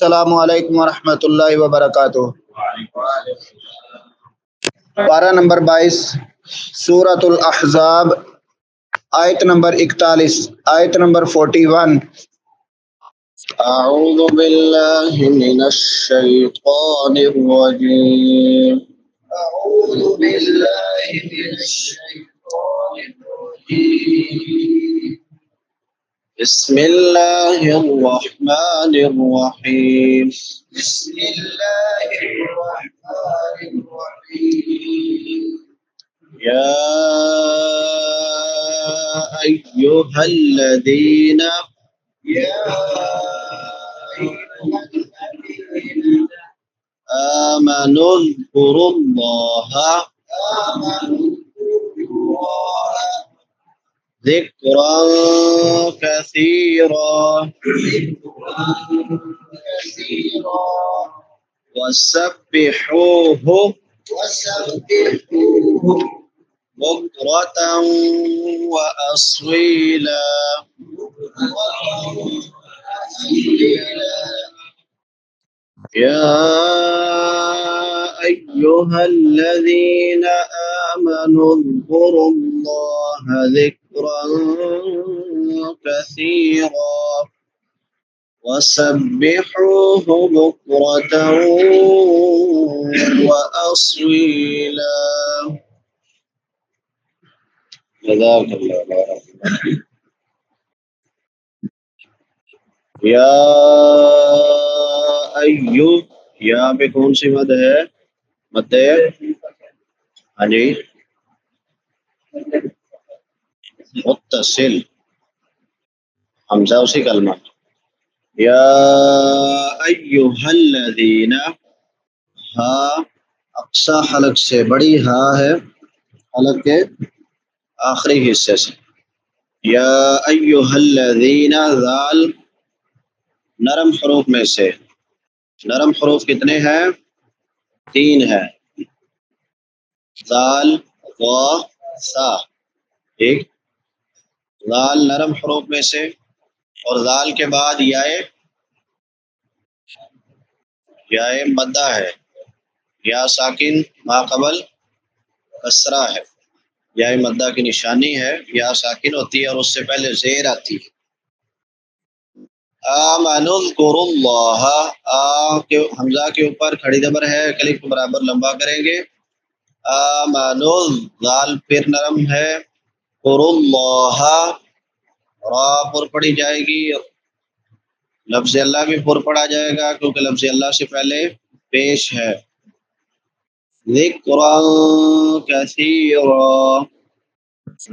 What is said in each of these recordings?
السلام علیکم ورحمۃ اللہ وبرکاتہ۔ پارہ نمبر 22، سورۃ الاحزاب، آیت نمبر 41، آیت نمبر 41۔ اعوذ باللہ من الشیطان الرجیم، اعوذ باللہ من الشیطان الرجیم، بسم اللہ الرحمن الرحیم، بسم اللہ الرحمن الرحیم۔ یا ایہا الذین، یا ایہا الذین آمنوا اذکروا اللہ، آمنوا اذکروا اللہ ذکرا کثیرا، وسبحوہ بکرۃ واصیلا۔ یا ایہا الذین آمنوا اذکروا اللہ ذکرا کثیرا، وسبحوہ بکرۃ واصیلا۔ جزاک اللہ خیر۔ یا ایو، یہاں پہ کون سی مد ہے؟ مد ہاں جی متصل، حمزہ اسی کلمہ۔ یا ایہا الذین، ہا اقصی حلق سے بڑی ہا ہے، حلق کے آخری حصے سے۔ یا ایہا الذین، ذال نرم حروف میں سے، نرم حروف کتنے ہیں؟ 3 ہیں، ذال، ضا، سا، ٹھیک۔ ذال نرم حروف میں سے، اور ذال کے بعد یائے مدہ ہے، یا ساکن ما قبل کسرہ ہے، یائے مدہ کی نشانی ہے، یا ساکن ہوتی ہے اور اس سے پہلے زیر آتی ہے۔ آمنوا اذکروا اللہ، حمزہ کے اوپر کھڑی زبر ہے، کلک کو برابر لمبا کریں گے۔ آمنوا، ذال پھر نرم ہے، اذکروا اللہ، را پر پڑی جائے گی، لفظ اللہ بھی پر پڑا جائے گا کیونکہ لفظ اللہ سے پہلے پیش ہے۔ ذکرا کثیرا،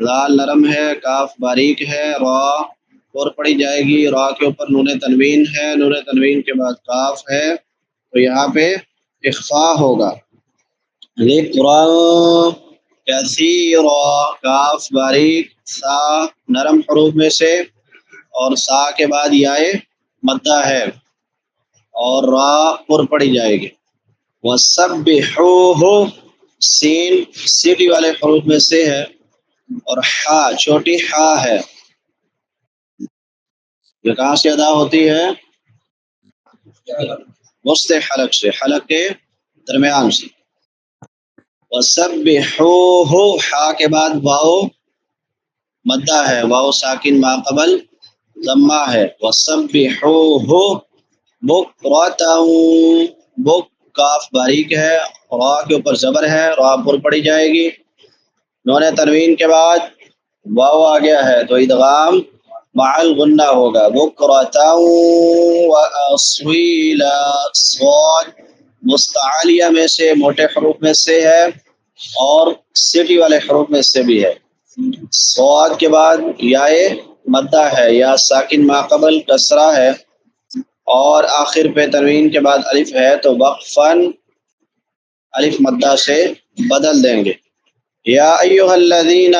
ذال نرم ہے، کاف باریک ہے، را پر پڑی جائے گی، را کے اوپر نون تنوین ہے، نون تنوین کے بعد کاف ہے، تو یہاں پہ اخفا ہوگا۔ ذکرا کثیرا، کاف باریک، سا نرم حروف میں سے، اور سا کے بعد یائے مدہ ہے، اور را پر پڑی جائے گی۔ وَسَبِّحُوهُ، سین سیٹی والے حروف میں سے ہے، اور ہا چھوٹی ہا ہے، یہ کہاں سے ادا ہوتی ہے؟ وسط حلق سے، حلق کے درمیان سے۔ وَسَبِّحُوهُ، ہا کے بعد واو مدہ ہے، واو ساکن ما قبل ضمہ ہے۔ وَسَبِّحُوهُ بکرۃ، بک کاف باریک ہے، را کے اوپر زبر ہے، را پر پڑی جائے گی، نون تنوین کے بعد واو آ گیا ہے تو ادغام مع الغنہ ہوگا۔ بکرۃ واصیلا، صاد مستعلیہ میں سے، موٹے حروف میں سے ہے، اور سیٹی والے حروف میں سے بھی ہے۔ صاد کے بعد یائے مدہ ہے، یا ساکن ما قبل کسرہ ہے، اور آخر پہ تنوین کے بعد الف ہے تو وقفاً الف مدہ سے بدل دیں گے۔ یا ایہا الذین،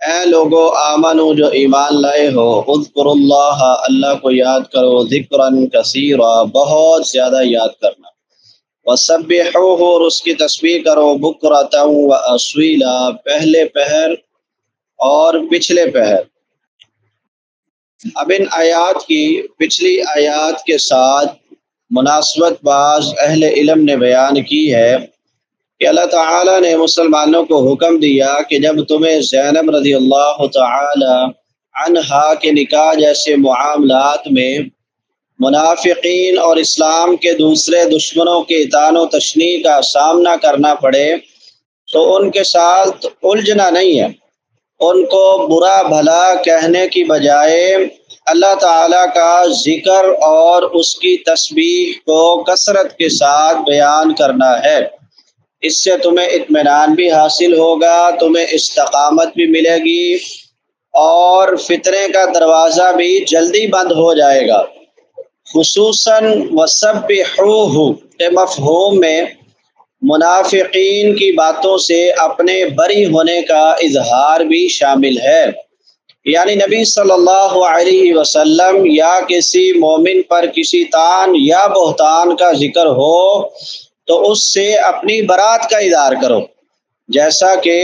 اے لوگو، آمنو جو ایمان لائے ہو، اذکروا اللہ، اللہ کو یاد کرو، ذکرا کثیرا، بہت زیادہ یاد کرنا، وسبحوہ، اور اس کی تسبیح کرو، بکرۃ واصیلا، پہلے پہر اور پچھلے پہر۔ اب ان آیات کی پچھلی آیات کے ساتھ مناسبت بعض اہل علم نے بیان کی ہے کہ اللہ تعالیٰ نے مسلمانوں کو حکم دیا کہ جب تمہیں زینب رضی اللہ تعالی عنہا کے نکاح جیسے معاملات میں منافقین اور اسلام کے دوسرے دشمنوں کے اطاعت و تشنیع کا سامنا کرنا پڑے تو ان کے ساتھ الجھنا نہیں ہے، ان کو برا بھلا کہنے کی بجائے اللہ تعالیٰ کا ذکر اور اس کی تسبیح کو کثرت کے ساتھ بیان کرنا ہے۔ اس سے تمہیں اطمینان بھی حاصل ہوگا، تمہیں استقامت بھی ملے گی اور فتنے کا دروازہ بھی جلدی بند ہو جائے گا۔ خصوصاً وَسَبِّحُوهُ کے مفہوم میں منافقین کی باتوں سے اپنے بری ہونے کا اظہار بھی شامل ہے، یعنی نبی صلی اللہ علیہ وسلم یا کسی مومن پر کسی طعن یا بہتان کا ذکر ہو تو اس سے اپنی برات کا اظہار کرو، جیسا کہ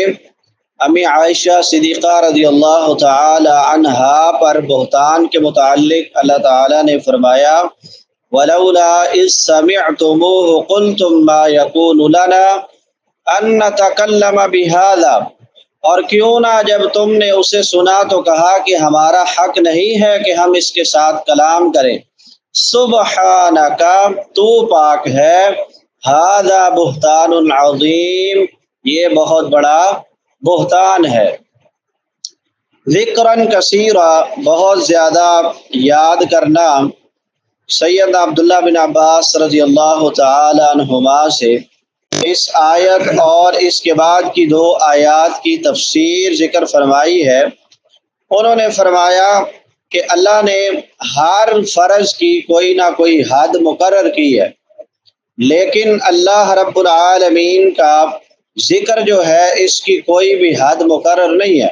امی عائشہ صدیقہ رضی اللہ تعالی عنہا پر بہتان کے متعلق اللہ تعالی نے فرمایا وَلَوْلَا إِذْ سَمِعْتُمُوهُ قُلْتُمْ مَا يَكُونُ لَنَا أَن نَّتَكَلَّمَ بِهَذَا، اور کیوں نہ جب تم نے اسے سنا تو کہا کہ ہمارا حق نہیں ہے کہ ہم اس کے ساتھ کلام کریں۔ سبحانک، تو پاک ہے، ھذا بہتان عظیم، یہ بہت بڑا بہتان ہے۔ ذکراً کثیرا، بہت زیادہ یاد کرنا۔ سیدنا عبداللہ بن عباس رضی اللہ تعالی عنہما سے اس آیت اور اس کے بعد کی 2 آیات کی تفسیر ذکر فرمائی ہے۔ انہوں نے فرمایا کہ اللہ نے ہر فرض کی کوئی نہ کوئی حد مقرر کی ہے، لیکن اللہ رب العالمین کا ذکر جو ہے اس کی کوئی بھی حد مقرر نہیں ہے۔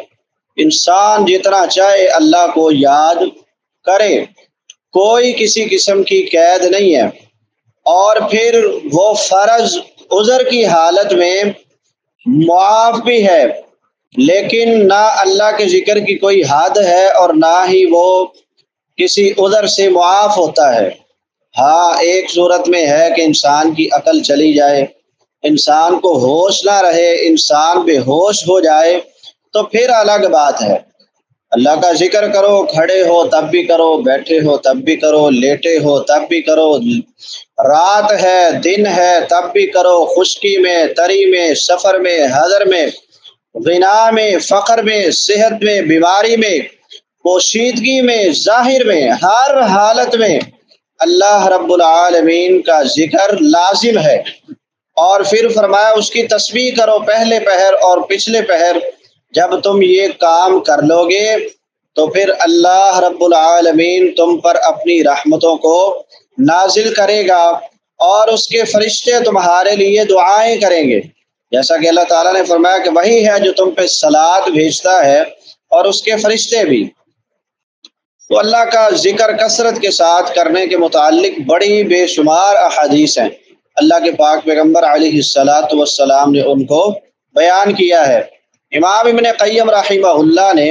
انسان جتنا چاہے اللہ کو یاد کرے، کوئی کسی قسم کی قید نہیں ہے، اور پھر وہ فرض عذر کی حالت میں معاف بھی ہے، لیکن نہ اللہ کے ذکر کی کوئی حد ہے اور نہ ہی وہ کسی عذر سے معاف ہوتا ہے۔ ہاں، ایک صورت میں ہے کہ انسان کی عقل چلی جائے، انسان کو ہوش نہ رہے، انسان بے ہوش ہو جائے تو پھر الگ بات ہے۔ اللہ کا ذکر کرو، کھڑے ہو تب بھی کرو، بیٹھے ہو تب بھی کرو، لیٹے ہو تب بھی کرو، رات ہے دن ہے تب بھی کرو، خشکی میں تری میں، سفر میں حضر میں، غنا میں فقر میں، صحت میں بیماری میں، پوشیدگی میں ظاہر میں، ہر حالت میں اللہ رب العالمین کا ذکر لازم ہے۔ اور پھر فرمایا اس کی تسبیح کرو پہلے پہر اور پچھلے پہر۔ جب تم یہ کام کر لو گے تو پھر اللہ رب العالمین تم پر اپنی رحمتوں کو نازل کرے گا اور اس کے فرشتے تمہارے لیے دعائیں کریں گے، جیسا کہ اللہ تعالیٰ نے فرمایا کہ وہی ہے جو تم پہ صلات بھیجتا ہے اور اس کے فرشتے بھی۔ تو اللہ کا ذکر کثرت کے ساتھ کرنے کے متعلق بڑی بے شمار احادیث ہیں، اللہ کے پاک پیغمبر علیہ الصلاۃ والسلام نے ان کو بیان کیا ہے۔ امام ابن قیم رحمہ اللہ نے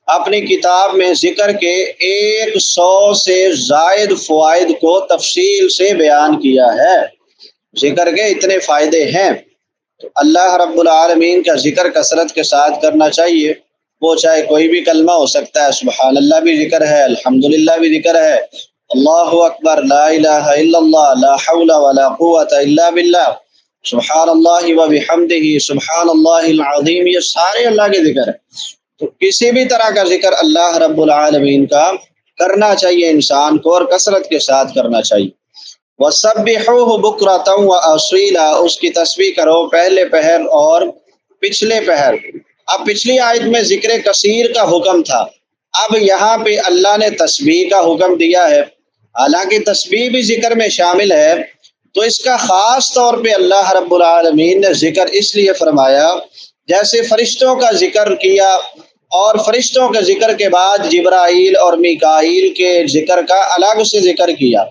اپنی کتاب میں ذکر کے 100 سے زائد فوائد کو تفصیل سے بیان کیا ہے۔ ذکر کے اتنے فائدے ہیں، تو اللہ رب العالمین کا ذکر کثرت کے ساتھ کرنا چاہیے، وہ چاہے کوئی بھی کلمہ ہو سکتا ہے، سبحان اللہ بھی ذکر ہے، الحمدللہ بھی ذکر ہے، اللہ اکبر، لا الہ الا اللہ، لا حول ولا قوت الا باللہ، سبحان اللہ و بحمدہ، سبحان اللہ العظیم، یہ سارے اللہ کے ذکر ہیں۔ تو کسی بھی طرح کا ذکر اللہ رب العالمین کا کرنا چاہیے انسان کو، اور کثرت کے ساتھ کرنا چاہیے۔ وَسَبِّحُوهُ بُكْرَةً وَأَصِيلًا، اس کی تسبیح کرو پہلے پہر اور پچھلے پہر۔ اب پچھلی آیت میں ذکر کثیر کا حکم تھا، اب یہاں پہ اللہ نے تسبیح کا حکم دیا ہے، حالانکہ تسبیح بھی ذکر میں شامل ہے، تو اس کا خاص طور پہ اللہ رب العالمین نے ذکر اس لیے فرمایا جیسے فرشتوں کا ذکر کیا، اور فرشتوں کے ذکر کے بعد جبرائیل اور میکائیل کے ذکر کا الگ سے ذکر کیا،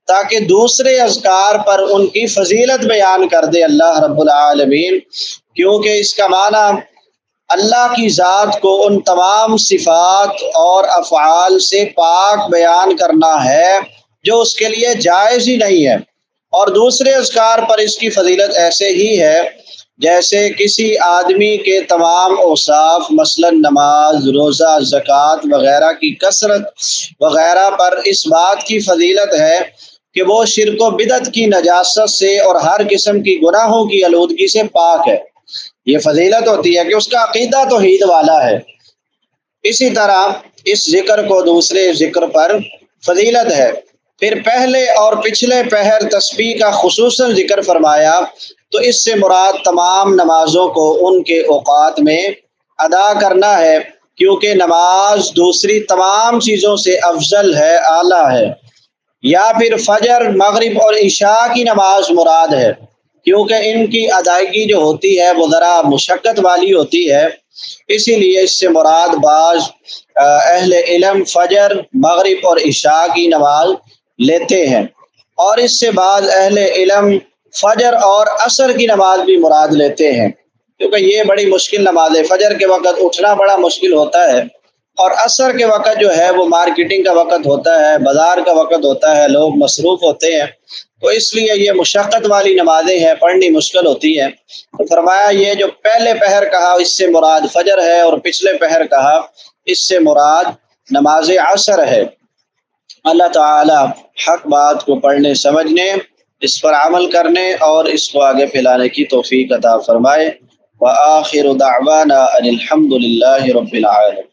تاکہ دوسرے اذکار پر ان کی فضیلت بیان کر دے اللہ رب العالمین، کیونکہ اس کا معنی اللہ کی ذات کو ان تمام صفات اور افعال سے پاک بیان کرنا ہے جو اس کے لیے جائز ہی نہیں ہے، اور دوسرے اذکار پر اس کی فضیلت ایسے ہی ہے جیسے کسی آدمی کے تمام اوصاف، مثلا نماز، روزہ، زکوٰۃ وغیرہ کی کثرت وغیرہ پر اس بات کی فضیلت ہے کہ وہ شرک و بدعت کی نجاست سے اور ہر قسم کی گناہوں کی آلودگی سے پاک ہے۔ یہ فضیلت ہوتی ہے کہ اس کا عقیدہ توحید والا ہے۔ اسی طرح اس ذکر کو دوسرے ذکر پر فضیلت ہے۔ پھر پہلے اور پچھلے پہر تسبیح کا خصوصاً ذکر فرمایا تو اس سے مراد تمام نمازوں کو ان کے اوقات میں ادا کرنا ہے، کیونکہ نماز دوسری تمام چیزوں سے افضل ہے، اعلیٰ ہے۔ یا پھر فجر، مغرب اور عشاء کی نماز مراد ہے، کیونکہ ان کی ادائیگی جو ہوتی ہے وہ ذرا مشقت والی ہوتی ہے، اسی لیے اس سے مراد بعض اہل علم فجر، مغرب اور عشاء کی نماز لیتے ہیں، اور اس سے بعض اہل علم فجر اور عصر کی نماز بھی مراد لیتے ہیں، کیونکہ یہ بڑی مشکل نماز ہے۔ فجر کے وقت اٹھنا بڑا مشکل ہوتا ہے، اور عصر کے وقت جو ہے وہ مارکیٹنگ کا وقت ہوتا ہے، بازار کا وقت ہوتا ہے، لوگ مصروف ہوتے ہیں، تو اس لیے یہ مشقت والی نمازیں ہیں، پڑھنی مشکل ہوتی ہیں۔ تو فرمایا یہ جو پہلے پہر کہا اس سے مراد فجر ہے، اور پچھلے پہر کہا اس سے مراد نماز عصر ہے۔ اللہ تعالی حق بات کو پڑھنے، سمجھنے، اس پر عمل کرنے اور اس کو آگے پھیلانے کی توفیق عطا فرمائے۔ وآخر دعوانا ان الحمد للہ رب العالمین۔